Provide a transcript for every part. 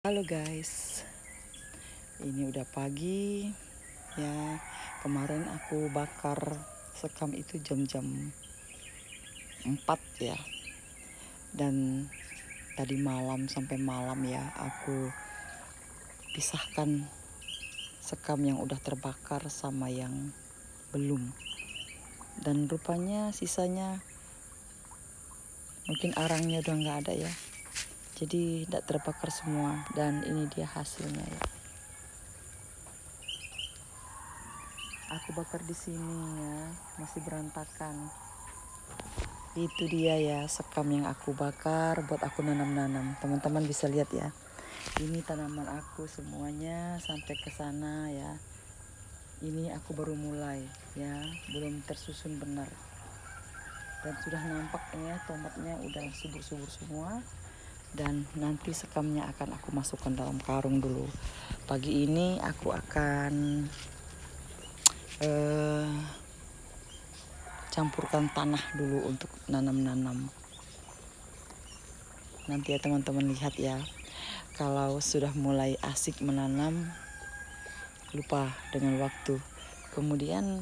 Halo guys, ini udah pagi ya. Kemarin aku bakar sekam itu jam-jam 4 ya. Dan tadi malam sampai malam ya aku pisahkan sekam yang udah terbakar sama yang belum. Dan rupanya sisanya mungkin arangnya udah nggak ada ya. Jadi tidak terbakar semua dan ini dia hasilnya ya. Aku bakar di sini ya, masih berantakan. Itu dia ya sekam yang aku bakar buat aku nanam-nanam. Teman-teman bisa lihat ya. Ini tanaman aku semuanya sampai ke sana ya. Ini aku baru mulai ya, belum tersusun benar. Dan sudah nampaknya tomatnya udah subur-subur semua. Dan nanti sekamnya akan aku masukkan dalam karung dulu. Pagi ini aku akan campurkan tanah dulu untuk nanam-nanam. Nanti ya teman-teman lihat ya, kalau sudah mulai asik menanam, lupa dengan waktu. Kemudian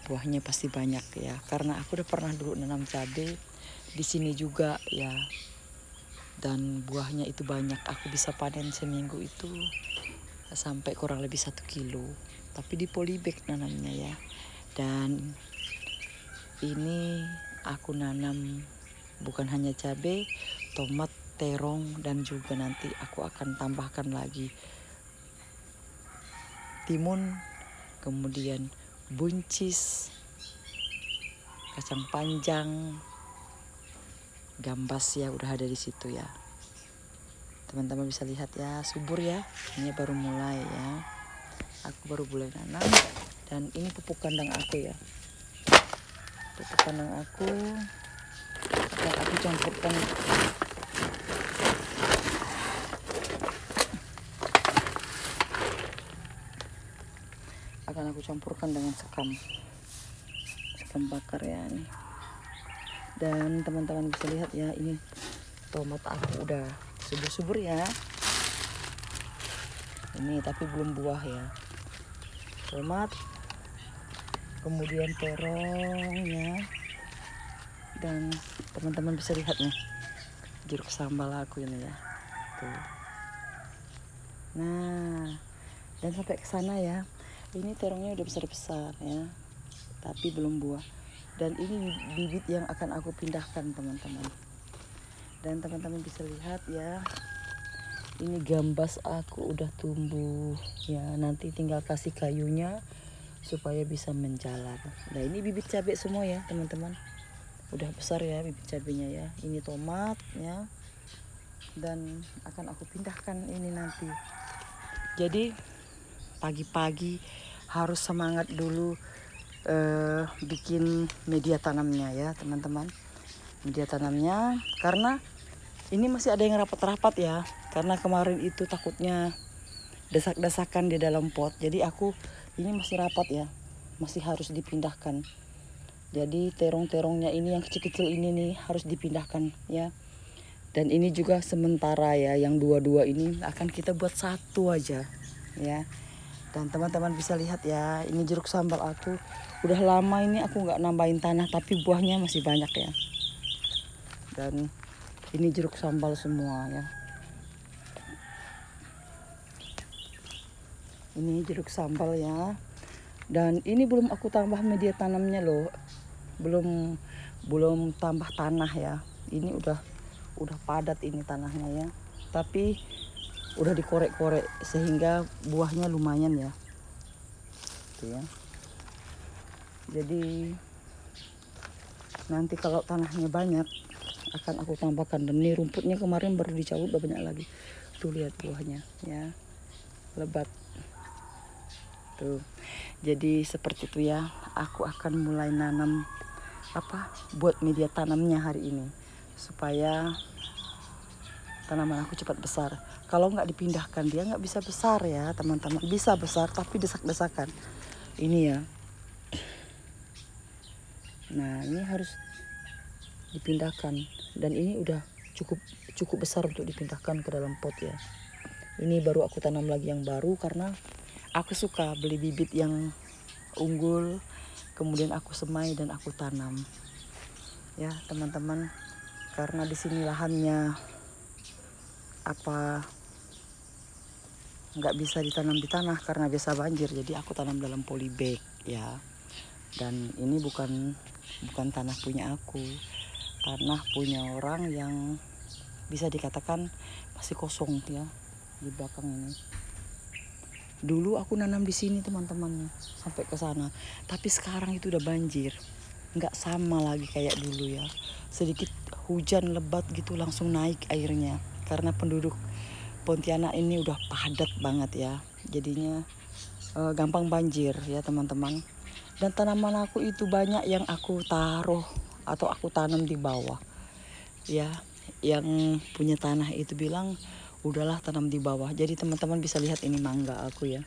buahnya pasti banyak ya, karena aku udah pernah dulu nanam cabai di sini juga ya. Dan buahnya itu banyak, aku bisa panen seminggu itu sampai kurang lebih 1 kilo. Tapi di polybag nanamnya ya. Dan ini aku nanam bukan hanya cabai, tomat, terong, dan juga nanti aku akan tambahkan lagi timun, kemudian buncis, kacang panjang, gambas ya udah ada di situ ya. Teman-teman bisa lihat ya, subur ya. Ini baru mulai ya. Aku baru mulai nanam dan ini pupuk kandang aku ya. Pupuk kandang aku akan aku campurkan dengan sekam bakar ya nih. Dan teman-teman bisa lihat ya, ini tomat aku udah subur-subur ya. Ini tapi belum buah ya. Tomat, kemudian terongnya, dan teman-teman bisa lihat nih jeruk sambal aku ini ya. Tuh. Nah, dan sampai ke sana ya. Ini terongnya udah besar-besar ya, tapi belum buah. Dan ini bibit yang akan aku pindahkan teman-teman. Dan teman-teman bisa lihat ya, ini gambas aku udah tumbuh ya. Nanti tinggal kasih kayunya supaya bisa menjalar. Nah ini bibit cabai semua ya teman-teman. Udah besar ya bibit cabainya ya. Ini tomat ya. Dan akan aku pindahkan ini nanti. Jadi pagi-pagi harus semangat dulu bikin media tanamnya ya teman-teman. Media tanamnya karena ini masih ada yang rapat-rapat ya. Karena kemarin itu takutnya desak-desakan di dalam pot. Jadi aku ini masih rapat ya. Masih harus dipindahkan. Jadi terong-terongnya ini yang kecil-kecil ini nih harus dipindahkan ya. Dan ini juga sementara ya, yang dua-dua ini akan kita buat satu aja ya. Dan teman-teman bisa lihat ya, ini jeruk sambal aku udah lama ini aku nggak nambahin tanah, tapi buahnya masih banyak ya. Dan ini jeruk sambal semua ya. Ini jeruk sambal ya. Dan ini belum aku tambah media tanamnya loh. Belum tambah tanah ya. Ini udah padat ini tanahnya ya. Tapi udah dikorek-korek sehingga buahnya lumayan ya. Tuh ya. Jadi nanti kalau tanahnya banyak akan aku tambahkan. Dan ini rumputnya kemarin baru dicabut, udah banyak lagi. Tuh lihat buahnya ya. Lebat. Tuh. Jadi seperti itu ya. Aku akan mulai nanam buat media tanamnya hari ini supaya tanaman aku cepat besar. Kalau nggak dipindahkan dia nggak bisa besar ya teman-teman. Bisa besar tapi desak-desakan. Ini ya. Nah ini harus dipindahkan. Dan ini udah cukup besar untuk dipindahkan ke dalam pot ya. Ini baru aku tanam lagi yang baru karena aku suka beli bibit yang unggul, kemudian aku semai dan aku tanam. Ya teman-teman, karena di sini lahannya nggak bisa ditanam di tanah karena biasa banjir, jadi aku tanam dalam polybag ya. Dan ini bukan tanah punya aku, tanah punya orang yang bisa dikatakan masih kosong ya di belakang ini. Dulu aku nanam di sini teman-teman sampai ke sana, tapi sekarang itu udah banjir, nggak sama lagi kayak dulu ya. Sedikit hujan lebat gitu langsung naik airnya karena penduduk Pontianak ini udah padat banget ya, jadinya gampang banjir ya teman-teman. Dan tanaman aku itu banyak yang aku taruh atau aku tanam di bawah ya. Yang punya tanah itu bilang udahlah tanam di bawah. Jadi teman-teman bisa lihat ini mangga aku ya,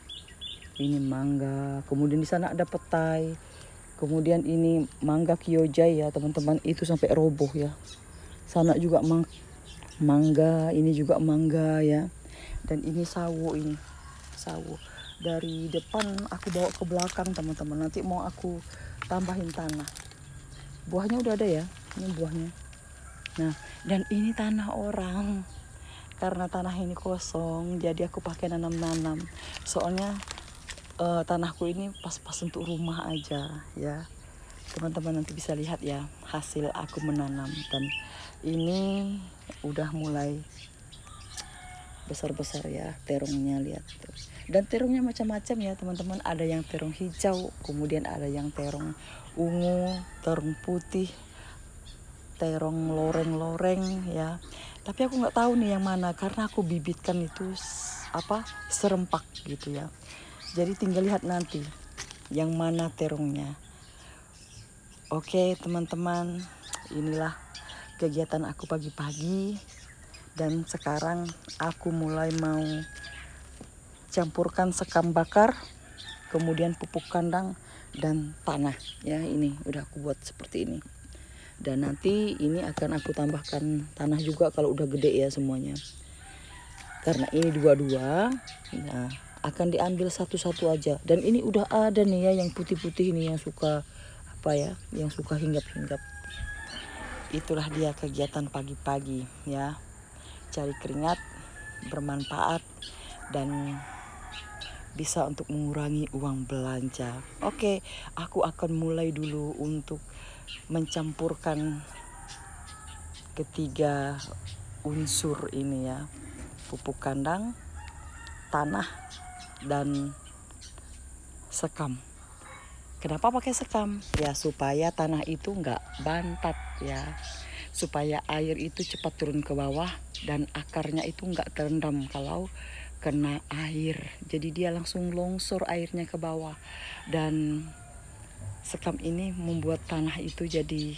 ini mangga, kemudian di sana ada petai, kemudian ini mangga Kyojai ya teman-teman, itu sampai roboh ya. Sana juga mangga, ini juga mangga ya. Dan ini sawo, ini sawo. Dari depan aku bawa ke belakang teman-teman, nanti mau aku tambahin tanah. Buahnya udah ada ya, ini buahnya. Nah, dan ini tanah orang. Karena tanah ini kosong, jadi aku pakai nanam-nanam. Soalnya tanahku ini pas-pas untuk rumah aja ya. Teman-teman nanti bisa lihat ya hasil aku menanam. Dan ini udah mulai besar-besar ya terongnya, lihat tuh. Dan terongnya macam-macam ya teman-teman, ada yang terong hijau, kemudian ada yang terong ungu, terong putih, terong loreng-loreng ya. Tapi aku nggak tahu nih yang mana karena aku bibitkan itu serempak gitu ya. Jadi tinggal lihat nanti yang mana terongnya. Oke teman-teman, inilah kegiatan aku pagi-pagi. Dan sekarang aku mulai mau campurkan sekam bakar, kemudian pupuk kandang dan tanah ya. Ini udah aku buat seperti ini. Dan nanti ini akan aku tambahkan tanah juga kalau udah gede ya semuanya. Karena ini dua-dua, nah akan diambil satu-satu aja. Dan ini udah ada nih ya yang putih-putih ini yang suka yang suka hinggap-hinggap. Itulah dia kegiatan pagi-pagi ya. Cari keringat, bermanfaat, dan bisa untuk mengurangi uang belanja. Oke, aku akan mulai dulu untuk mencampurkan ketiga unsur ini ya. Pupuk kandang, tanah, dan sekam. Kenapa pakai sekam? Ya supaya tanah itu nggak bantat ya. Supaya air itu cepat turun ke bawah dan akarnya itu nggak terendam kalau kena air. Jadi dia langsung longsor airnya ke bawah. Dan sekam ini membuat tanah itu jadi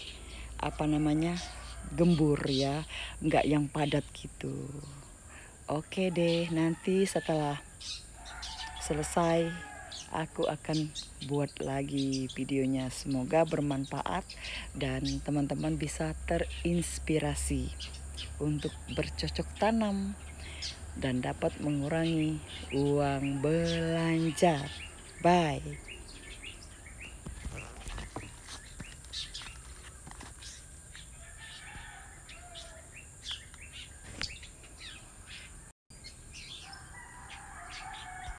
gembur ya, nggak yang padat gitu. Oke deh, nanti setelah selesai aku akan buat lagi videonya. Semoga bermanfaat dan teman-teman bisa terinspirasi untuk bercocok tanam dan dapat mengurangi uang belanja. Bye.